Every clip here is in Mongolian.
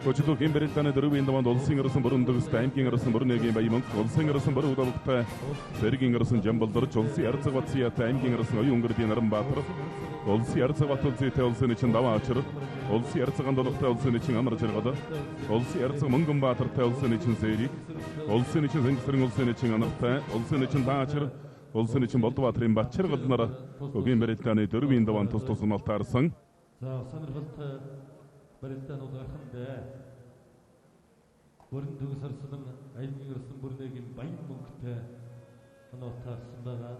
Koçutu Kimberlitane Dörübindaman Olsing arasın burunduk Stamping arasın burun egin bayımın Olsing arasın burun udabıkta Sergin arasın Jambaldırı Çolsi yarısı vatsi Stamping arasın oyun gırdiyen arın batırı Olsi yarısı vatılsı ite olsun için dava açırı Olsi yarısı kandalıkta olsun için anır çırgıdı Olsi yarısı mıngın batırta olsun için seyrik Olsun için zengisirin olsun için anırta Olsun için dağ açırı Olsun için boltu batırın batçır gıdınara O Kimberlitane Dörübindaman tostosun altarsın Baristан odakında Burunduğu sarısının ayın yürüsün burundaki bayım mümkünde Ana tarsındaga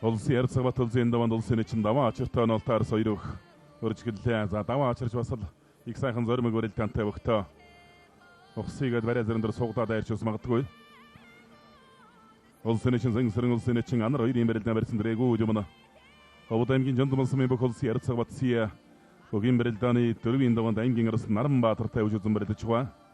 Olsi yarısı batılsı endaman olsun için dava açırtan altar soyruk. Örçkültü za dava açırç basıl. İlk sayxın zormu görelten tevukta. Oxsiga dvarazırındır soğukta da erçi osmağıttı koy. Olsun için zıngsırın olsun için anır oyun berelten versin diregu ucumuna. Obuda emgin jantımılsı men bok olsi yarısı batısiya. Bugün bereltani törüb endaman da emgin arasın narım batır tevucuzun bereti çığa.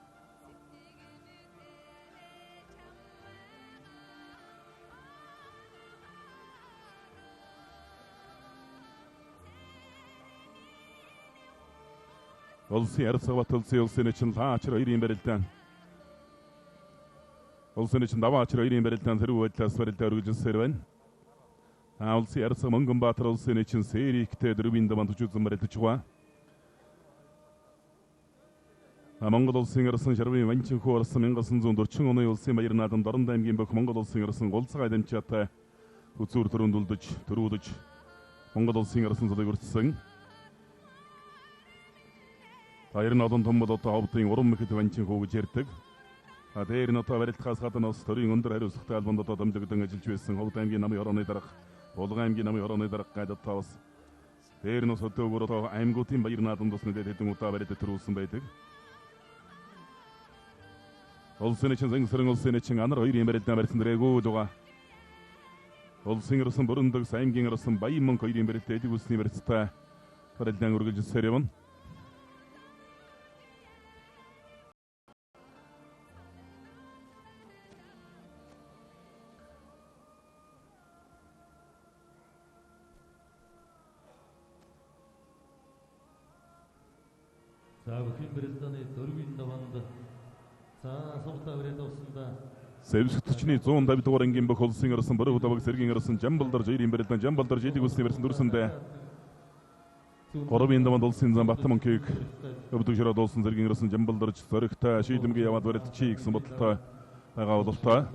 Olsi yarısı batılsı olsun için ta açır oyun berelten. Olsun için dava açır oyun berelten zırı ötlas berelten örgücü serven. Olsi yarısı mıngın batır olsun için seyri ikite dürübindaman tuçuzun bereti çığa. Mongol olsun yarısın jarbi vançın kovarısı mengasın zondur çın onu olsun bayırın adımlarında emgen bök Mongol olsun yarısın golsa aydem çatta. Utsur turundulduç, turuduç. Mongol olsun yarısın zada görürsün. Tayırın adın tombada tağıbıtın orun meketi vançın kovu jerttik. Değerin ota veret kasqatın ostörüyün undur her usukta albanda tadam jıgıdın acil çüvesin. Oğuta emgen namı yoran aydarak. Oğluğa emgen namı yoran aydarak kaydat tağız. Değerin osu tövgür ota aymgutin bayırın adın dostunu dedetin ota verete turusun baydık. Olsun için zıngsırın olsun için anır oyun beretten versin diregu joğa. Olsun yarısın burunduk sayımgen yarısın bayımın koyun berette edik usni beretsta. Beretten örgücü seriyamın. Bugün Bristan'ı Dörübindaman'da soğukta öğret olsunda Sevişik tüçini zoğunda bir doğru engin bak olsun arasın barı utabak sergin arasın jambaldar jayrin beretten jambaldar jaydik usni versin durusunda. Qorab endaman olsun zambattımın köyük. Öbüdük jara dolsun sergin arasın jambaldar sarıkta şeydimge yamat vereti çiğik sımbatılta. Ağa odulta.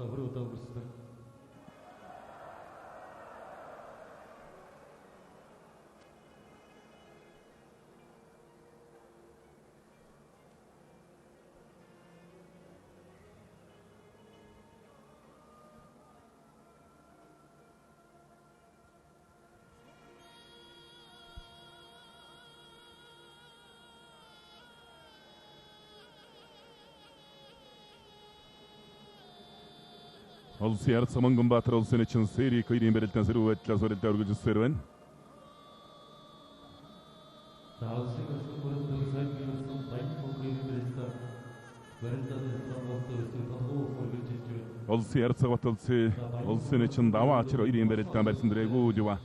Olsi yarısı mıngın batır olsun için seyri kıyrin berelten seri ötlas verelten örgücü serven. Olsi yarısı batılsı olsun için dava açır oyun berelten versin diregu ucuva.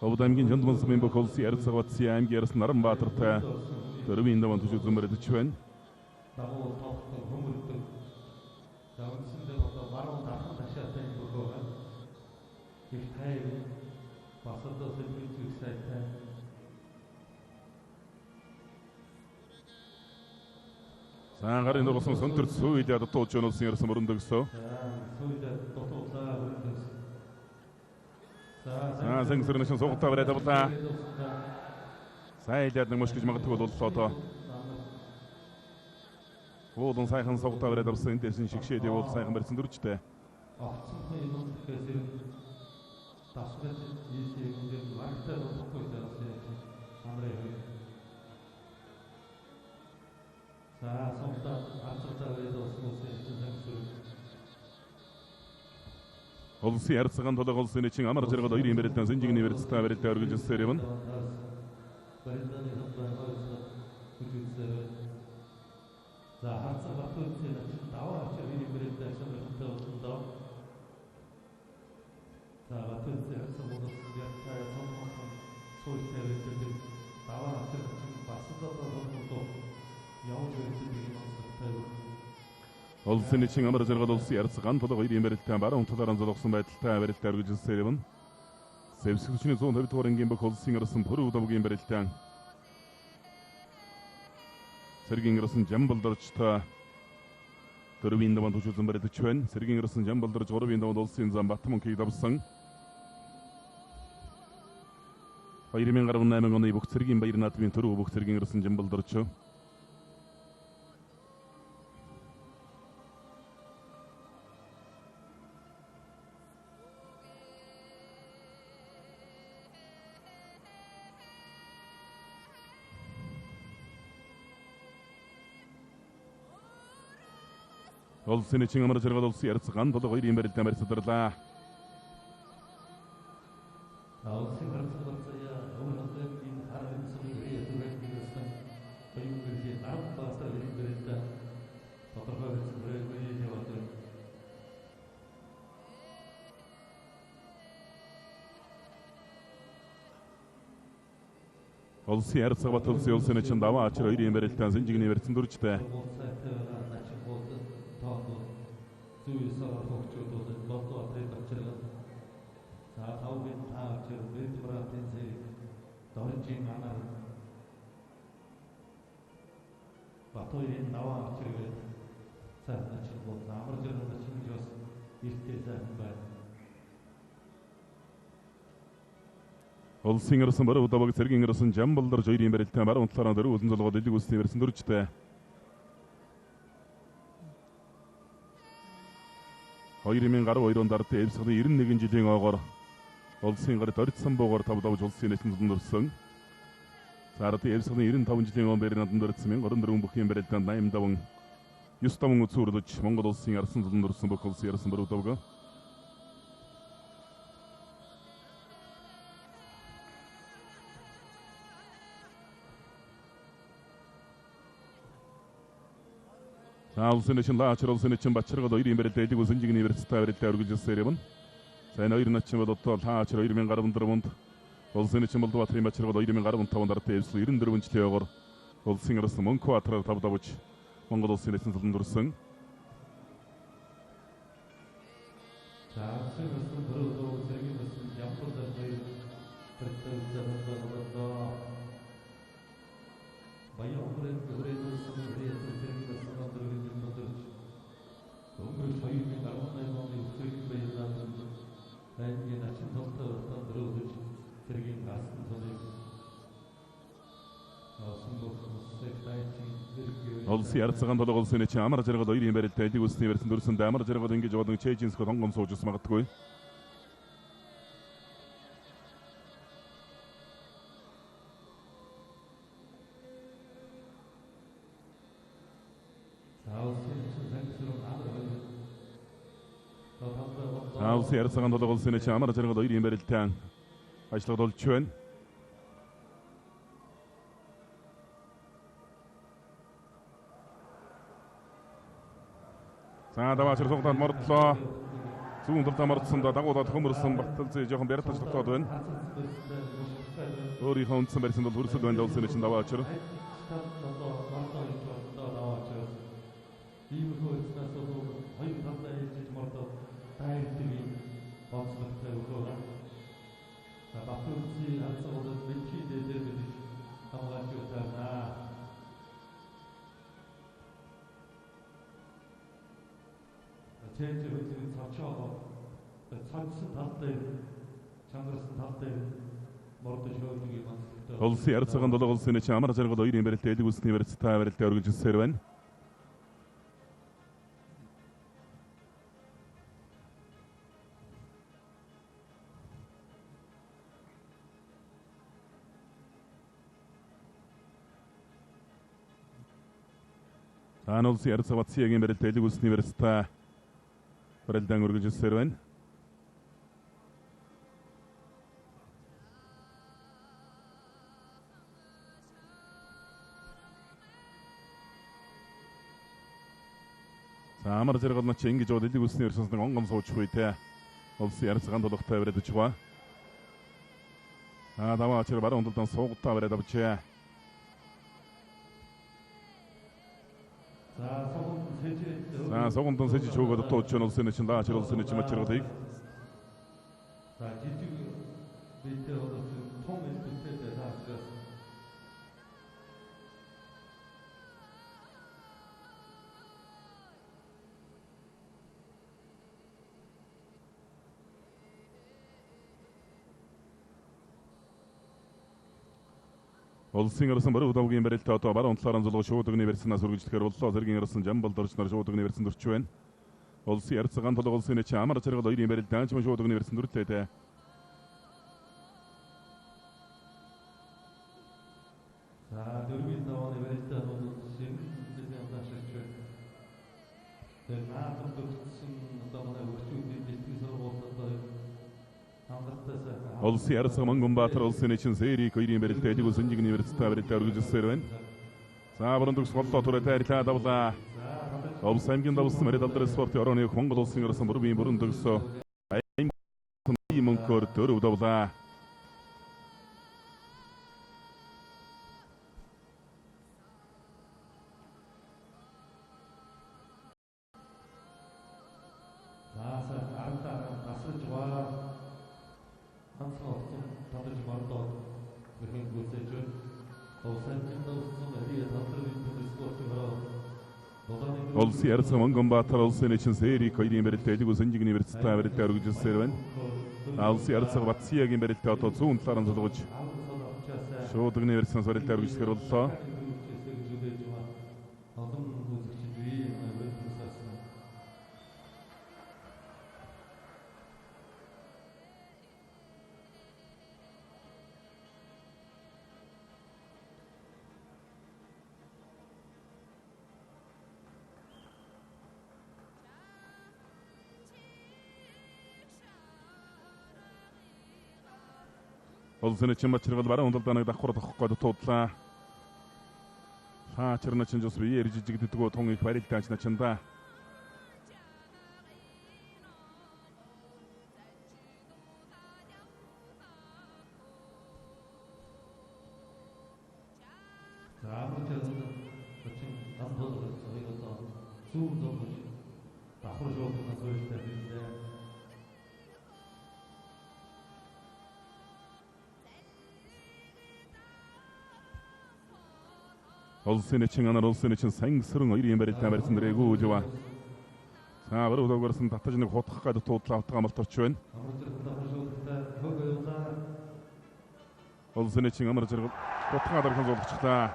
Obuda emgin jantımılsı men bok olsi yarısı batsı emgi yarısı narım batırta. Dörübindaman tuçuzun bereti çıven. Sağın qarın olsun son tür suuyda da toçun olsun yarısı burunduk so. Sağ sen sırın için soğukta verede bulta. Sayıdadın moşkıcı mağıtı oldu soto. Oğlun sayxın soğukta verede bulsa intersin şikşe diye oldu sayxın versin durçta. Olsi yarıtsıgan toda olsun için amar jarga doyur imberetten zinjigini beretsta berette örgücü serevin. Olsun için amar jarga dolsi yarıtsıgan toda doyur imberetten bara ontadaran zoloksun baytılta berette örgücü serevin. Sevsik için son tabi torengen bak olsun arasın puru da bugün beretten. Sergin arasın jambaldırçta Törübindaman toşuzun bereti çön, Sergin arasın jambaldırçı orubindaman olsun zambattımın keydabısın. Bayrimen qarabın hemen onu bok Sergin bayrın atымен törü bok Sergin arasın jambaldırçı. Olsun için amara jarga dolsi yarıtsıgan toda koyur imberetten berettirla. Olsi yarıtsıga batılsı olsun için dava açır koyur imberetten zinjigini berettin durçta. Olsun arasın barı utabak Sergin arasın jambaldыр joyur imberetten bara ontlaranları uzun zolga deli gusti berettin durçta. Oyrimen qarı oyrondarıtı ebsıqda erin negen jeden ağır. Olsun qarı tarıtsın boğar tabu jolсын esin zundursın. Sarıtı ebsıqda erin tabun jeden ağır berin adındırıtsымен qarındırın buqyen beretten daim dabın. Yustamın utsurduç, Mongol olsun arasın zundursun bok olsun arasın barı utabaga. Olsun için la açır olsun için başırga doyur imberetteydi gözünjigini beretsta berette örgücü serevin. Sen oyurun açımı dotto ta açır oyurmen qarabındırmınd. Olsun için buldu batayım başırga doyurmen qarabın tavandarı tebsli yüründürmünç teoğur. Olsun arasın monko atırar tabudabuç. Mongol olsun esin zundursun. Olsi yarıtsıgan toda olsun için amara jarga doyur imberetteydi gözüne berettin dursun da amara jarga denge jodun çeycinsko tongom soğucusu mağıttı koy. Olsi yarıtsıgan toda olsun için amara jarga doyur imberetten açlığı dol çön. Sana da başır soğuktan martla. Suğundurta martsında da oda tıkımırsın baktılsı joğun beri taşlıqta dön. Ori hauntsın berisinde dursu dön olsun için da başır. Olsi yarıtsıgan toda olsun için amara jarga doyur imberetteydi gözüne beretsta berette örgücü serevin. Olsi yarıtsa batsı yegen bereteydi gözüne beretsta berelden örgücü serevin. За амар зэрэг ч ингэж бол элэг үсний ерсэнс нэг онгом сууж буй те. Улсын ярцгаан толготой бариад очиж байгаа. Даваа чир баруун талдан суугатаа бариад авчээ. За суугатан сэжиж хөөгд тууч нь улсын чинь даа чир улсын чинь мачиргалыг. За жижиг битээ орос том элбэтэй таашаас. Улсын ерсэн баруун давгийн барилтаа одоо баруун талаараа зулгуу шууд өгний барьснаас үргэлжлэхээр боллоо. Зэргийн ерсэн жамбал дорч нар шууд өгний барьсан дөрч байна. Улсын ярцгаан толгой улсын чинь амар зэрэг хоёрын барилт даанч шууд өгний барьсан дүрлээ те. За дөрвийн давааны барилтаа бол шимжлэн таашаач байна. Тэр наадам дөрчсөн одоо манай өрчүүдийн дэлхийн сургуультад Улсын ярцган Мангунбаатар улсын чинь сэрийг хоёрын барилт элэг үсэн жигний барилтаа барилтаа үргэлжилсээр байна. За баруун төгс голлоо түрээ тайрлаа давлаа. Улс аймгийн давсан мөрөд алдар спортын орооны Монгол улсын ерсэн бүрийн бүрэн төгсөө аймгийн мөнгөөр дөрөв давлаа. Улсын ярцган Мангунбаатар улсын чинь сэрийг хоёрын барилт элэг үсэн жигний барилтаа барилтаа үргэлжилсээр байна. Улсын ярцган Батсиягийн барилтаа одоо зүүн талаар нь зулгаж шууд өгний барилтаас барилтаа үргэлжлэхээр боллоо. Улсын чинь мачиргал баруун талдаа нэг давхар тоххой дутуудлаа. Чирна чинь жус бие жижигддэггүй тун их барилтаач начинда. За амрч очин дамбол соёлоо зүүн зогсож давхар жуулнаас өөртөө хэллээ. Улсын чинь анар улсын чинь сангсрын хоёрын барилтаа барьсан дэрэгүү жива. За баруун давгарсан татаж нэг хутгах гэдэг туудлаа автгаа мартарч байна. Улсын чинь амар зэрэг хутгаа дархан зулгчлаа.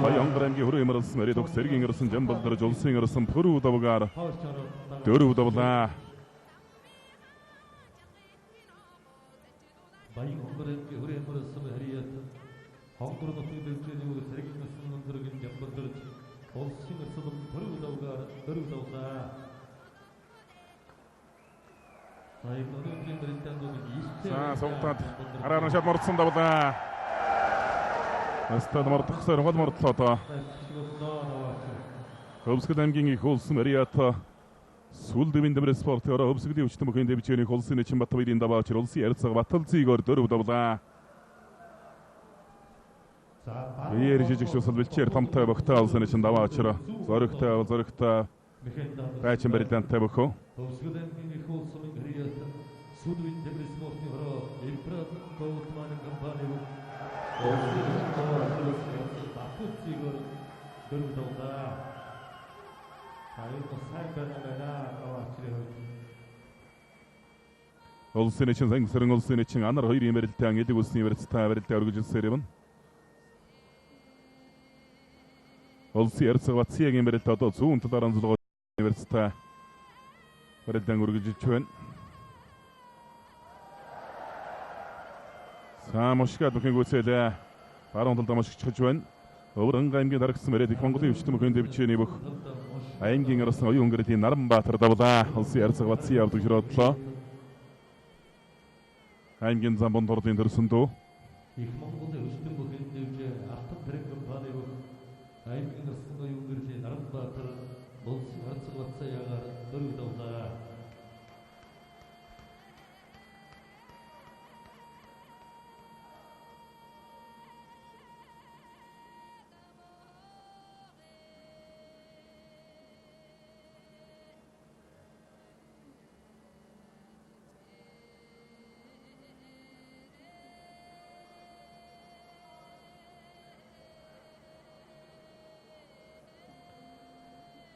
Баянгар аймгийн хүрээ имэрлсэн мөрөд өг сэргийн ирсэн жамбал дөрж улсын ирсэн пүрүү давгаар дөрөв давлаа. Баянгар аймгийн хүрээ имэрлсэн харият Хонгор нутгийн дэвжээний сэргийн ирсэн өндөргийн жамбал дөрж улсын ирсэн пүрүү давгаар дөрөв давлаа. За согтаад харааран шат мордсон давлаа. Настад мордохсоор хол мордлоо одоо. Хөвсгөл аймгийн их улсын Мариата сүлдэвийн дэврэ спортын ороо хөвсгөлийн өвчтөн бүхэн дэвжээний улсын эчин Батбаярын даваач улсын ярцаг Баталцыгоор дөрөв давлаа. Бие жижиг шусал бэлчээр томтой богтой улсын эчин даваачраа зоригтой байчин барилдаантай бөхөө. Хөвсгөл аймгийн их улсын Мариата сүлдэвийн дэврэ спортын ороо Импрат Гоутман компани Баталцыгоор дөрөв давлаа. Улсын эчин сангсрын улсын эчин анар хоёрын барилтаан элэг үлсний барилтаа барилтаа үргэлжилсээр юм. Улсын ярцаг Батсиягийн барилт одоо зүүн талаар анзуулгын барилтаа барилтаан үргэлжилж байна. Самошгад бүхэн гүйцээлээ баруун талд амашигчж байна. Өвөрнг аймгийн дарагсан мөрөд их Монголын өвчтөн бүхэн дэвжээний бүх аймгийн арсан оюун өнгөрийн Наранбаатар давлаа. Улсын ярцаг Батсия авдаг широодлоо. Аймгийн замбон тордын төрсөндөө их Монголын өвчтөн бүхэн дэвжээ алтан тэрэг компани бүх аймгийн арсан оюун өнгөрийн Наранбаатар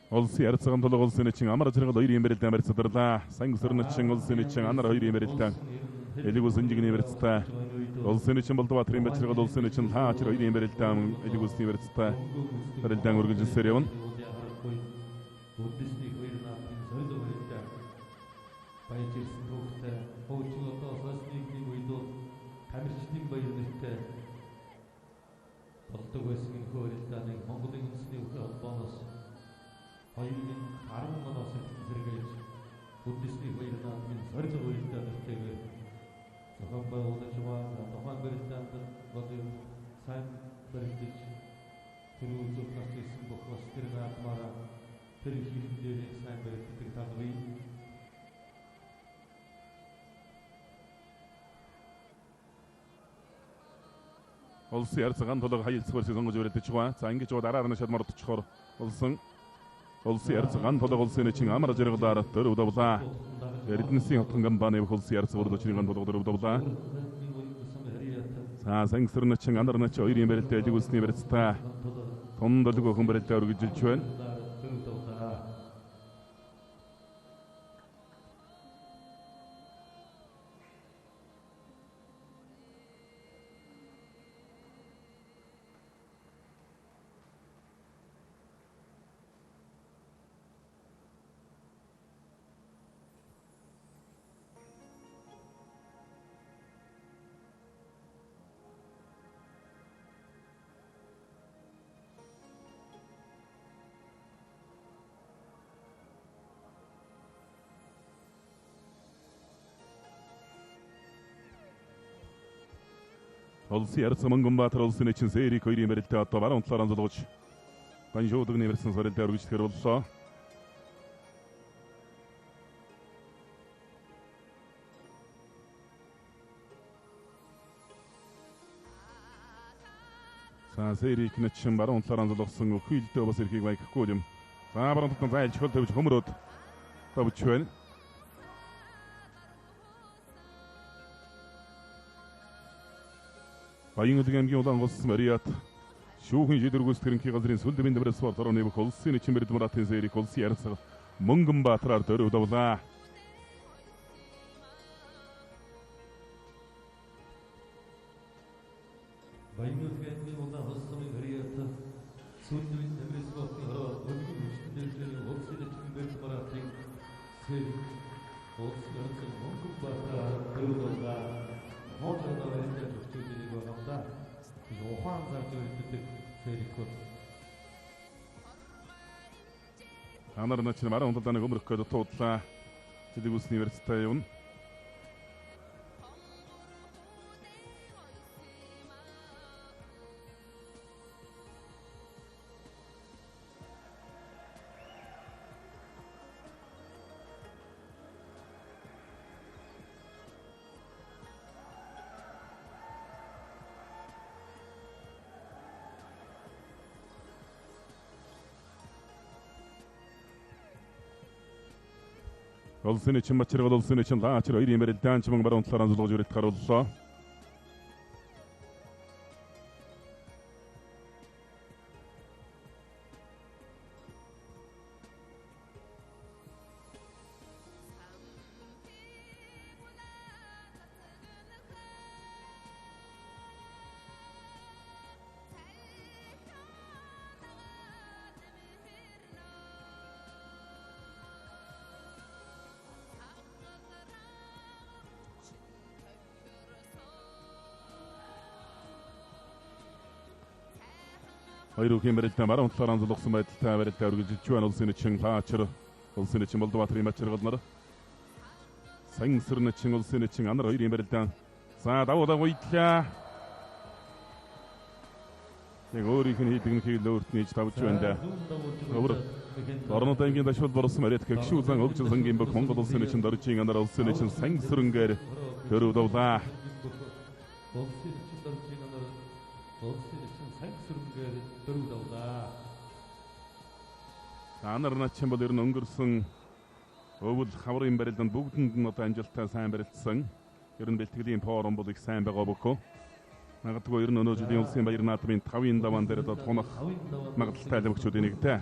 Улсын ярцган толгой улсын чин амар зэрэг 2 юм барилдаан барьцаарлаа. Сангсэрн чин улсын чин анар 2 юм барилдаан. Элигус инжигний барьцтай. Улсын чин Болдбаатарын бачиргал улсын чин хаач 2 юм барилдаан элигусны барьцтай. Барилдаан үргэлжилсээр явна. Үдисний хоёр наадмын соёл барилдаан. Баяжирсэн хүүхдээ хуучин одоо соёлын үед тамирчдын баяр нэртэй болдог байсан энэ барилдааныг Монголын үндэсний өхөр холбооноос 2010 оноос хэрэгжиж Үдисний хоёр наадмын соёл барилдаан нэртэйгээр зохион байгуулж байгаа тухайн барилдаанд болон сайн барилдаж тэр үзүүл гарч ирсэн бүх бас тэр наадмаараа тэр хэвлэн дээр сайн барилддаг талбай. Улсын ярцган толгой хаялцгаар сонгож өрөлдөж байгаа. За ингэж бод араар нь шалмар утчихоор улсын ярцган толгой улсын чин амар зэрэглээр төр удавлаа. Эрдэнэсийн хотгон компани улсын ярцгаар өчрийн толгой удавлаа. За сангсэрн чин анар нач 2 юм барилдаа элигусны барилдаа. Тондолг өхөн барилдаа үргэлжилж байна. Улсын ярцган Мангунбаатар улсын чин Сэрик 2 юм барилдаа одоо баруун талаар анзуулж Банжуудагны барьсан барилдаа үргэлжлэхээр боллоо. За Сэрик чин баруун талаар анзуулсан өхөөлдөө бас эрхийг баяхгүй юм. За баруун талд зайлж хөл тавьж хөмрөөд тавьж байна. Баянгол аймгийн улаан улс Мариат шүүхийн шийдвэр гүйцэтгэрийн газрын сүлд биндэвэр спорт орны бүх улсын чимбэрд муратын Сэрик улсын ярцгал Мөнгөнбаатараар дөрөв удавлаа. Баянгол аймгийн улаан улс Мариат сүлд биндэвэр спортын орны хүчтэйгээр улсын чимбэрд муратын Сэрик улсын ярцгал Мөнгөнбаатараар дөрөв удавлаа. Хоолойгоо барилдаж өгчүүлдэг байгаамда ухаан зарж өрөлддөг Сэрикүүд Анар нач маран удалдааны өмөрөх гээд туудлаа. Элигусны барилдаа явна. Улсын чин бачиргал улсын чин лаач 2 юм барилдаан чимэн баруун талаар анзуулж өрөлдөх харууллаа. Хоёр үхэн барилдаа маран талаар анзуулсан байдалтай барилдаа үргэлжилж байна. Улсын чин лаачар улсын чин Болдбаатарын бачиргал нар сангсэрн чин улсын чин анар 2 юм барилдаа. За давуу идлээ. Яг өөрийнх нь хийдэг нөхийг өөрт нээж тавж байна да. Өөр орнод ангийн дашвал борсон Мариат гэгшүүлэн өгжлөнгийн бүх Монгол улсын чин дөржийн анар улсын чин сангсэрнгээр төрөв давлаа. улсын чин дөржийн анар улсын чин сангсэрнгээр төрөв давлаа. Анар начин бол ер нь өнгөрсөн өвөл хаврын барилданд бүгдэнд нь одоо амжилттай сайн барилдсан. Ер нь бэлтгэлийн форум бол их сайн байгаа бөхөө. Магадгүй ер нь өнөө жилийн улсын баяр наадмын 5-ын даваан дээр одоо тунах магадaltaй лавчуудын нэгтэй.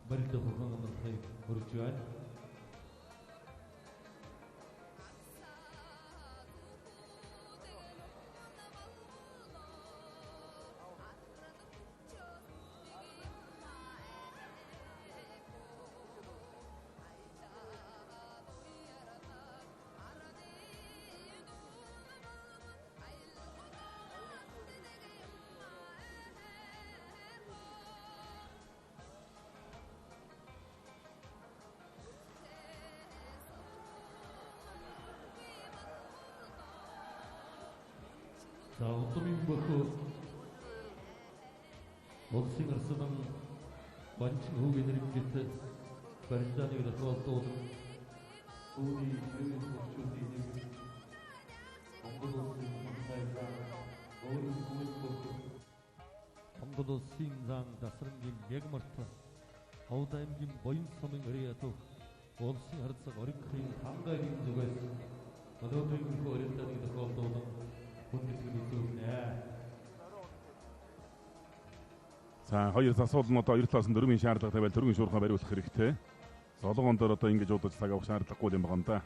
барилда хурханган хай хурж байна. За удмын бөхөө улсын арслан банчин хүүгийн нэрнгэт барилдааны тохиолдол үүний хэрэгэн хөгжүүлэх нэг Монгол улсын хамтлагаа өөрийн хүмүүст Монгол улсын зан дасрангийн ягмарт Ховд аймгийн Буян сумын өрөөд улсын харилцаг оригхийн хамгаагийн зүгээс өнөөдрийн барилдааны тохиолдол За хоёр засвал нь одоо хоёр талаас нь дөрвийн шаардлагатай байл дөрвийн шуурхаа бариулах хэрэгтэй. Солонгон дээр одоо ингэж удаж цаг авах шаардлагагүй юм байна да.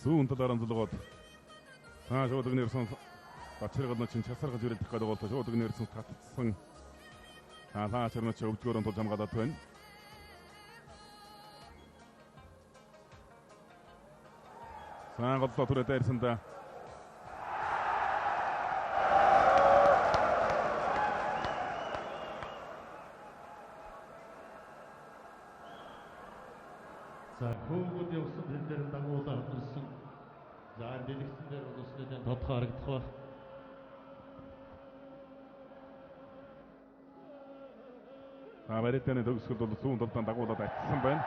Сүүн талаараа зулгоод шууд өгнөрсөн бачиргал нь часаргаж ирэх гэдэг бол шууд өгнөрсөн татсан хаачрнаа ч өвдгөрөн тулж хамгаалаад байна. Голлоо түрээ дайрсанда за хөөгд явсан тэн дээр дагуулаа хамарсан. За дэлгэцэн дээр бол өснөдөө тодорхой харагдах ба. Барилдааны төгсгөл бол зүүн талдаа дагуулад атсан байна.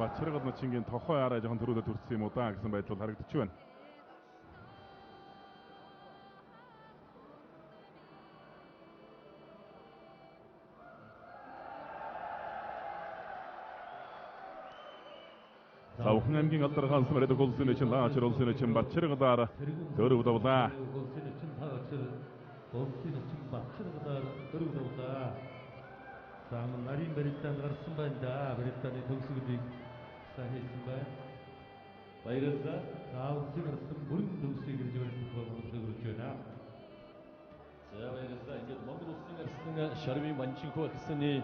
Бачиргал Начингийн тохой арай жоохон төрүүлээд хүрсэн юм уу да гэсэн байдал харагдчих байна. Савхан аймгийн Алдар хаан смэрэд голсын чин лаачр улсын чин бачиргалаар дөрөв давлаа. Голсын чин лаачр улсын чин бачиргалаар дөрөв давлаа. Сам нарийн барилдаанд гарсан байна да. Барилдааны төгсгөлийг сайн хийсэн байна. Баярлалаа. Улсын арслан бүрэн төгсгийг ирж барилдах боломжтой хүрч байна. За баярлалаа. Ингээд Монгол улсын арслан Шарвин Манчинхуу гэсний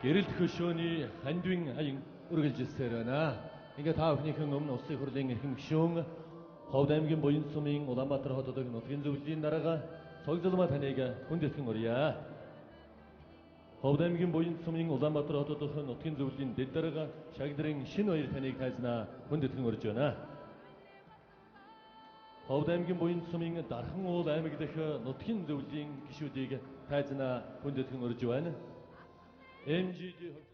гэрэлт хөшөөний хандвин аян үргэлжилсээр байна. Ингээд та бүхнийхэн өмнө улсын хурлын эрхэм гишүүн Ховд аймгийн Буян сумын Улаанбаатар хотод нутгийн зөвлөлийн дарга цогцлмаа таныг хүндэтгэн урья. Ховд аймгийн Буян сумын Улаанбаатар хотод нутгийн зөвлөлийн дэд дарга Шагдрын шинэ баяр таныг тайзнаа хүндэтгэн урьж байна. Ховд аймгийн Буян сумын Дархан уул аймаг дэх нутгийн зөвлөлийн гишүүдийг тайзнаа хүндэтгэн урьж байна. MGD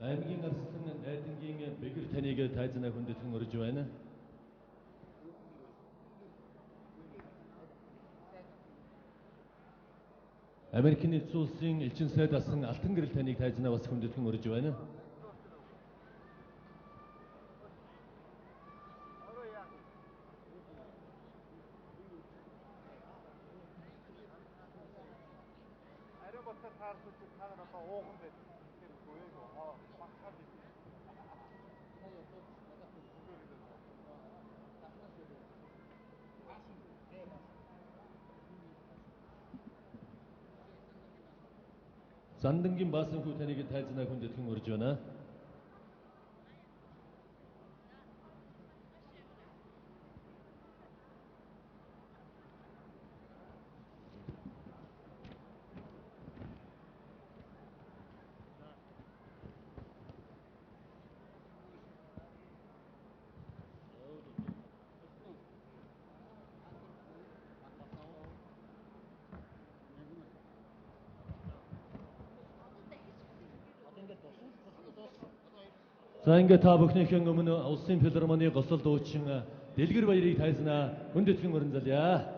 аймгийн арслан найдангийн бэгэр таныг тайзнаа хүндэтгэн урж байна. Америкийн нэгдсэн улсын элчин сайд асан алтан гэрэл таныг тайзнаа бас хүндэтгэн урж байна. Зандангийн баасан хүү таныг тайзнаа хүндэтгэн урж байна. За ингээд та бүхнийхэн өмнө улсын филармоны госол дуучин Дэлгэр баярыг тайзнаа хүндэтгэн уран залъя.